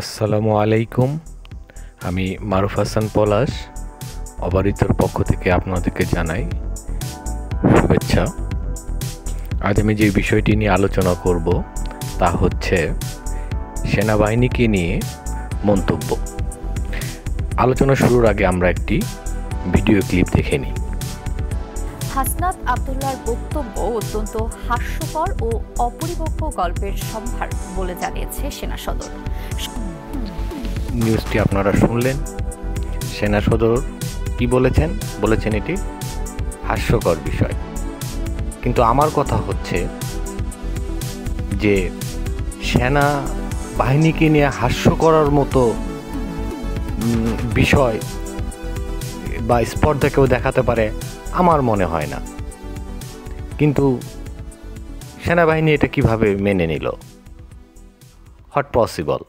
আসসালামু আলাইকুম। আমি মারুফ হাসান পলাশ অবারিতর পক্ষ থেকে আপনাদেরকে জানাই শুভেচ্ছা। আজ আমি যে বিষয়টি নিয়ে আলোচনা করব তা হচ্ছে সেনাবাহিনীকে নিয়ে মন্তব্য। আলোচনা শুরুর আগে আমরা একটি ভিডিও ক্লিপ দেখে নিই। হাসনাত আবদুল্লাহর বক্তব্য অত্যন্ত হাস্যকর ও অপরিপক্ক গল্পের সম্ভার বলে জানিয়েছে সেনা সদর। নিউজটি আপনারা শুনলেন। সেনা সদর কি বলেছেন এটি হাস্যকর বিষয়। কিন্তু আমার কথা হচ্ছে যে সেনা বাহিনীকে নিয়ে হাস্য করার মতো বিষয় বা স্পর্ধা কেউ দেখাতে পারে আমার মনে হয় না। কিন্তু সেনাবাহিনী এটা কিভাবে মেনে নিল? What possible?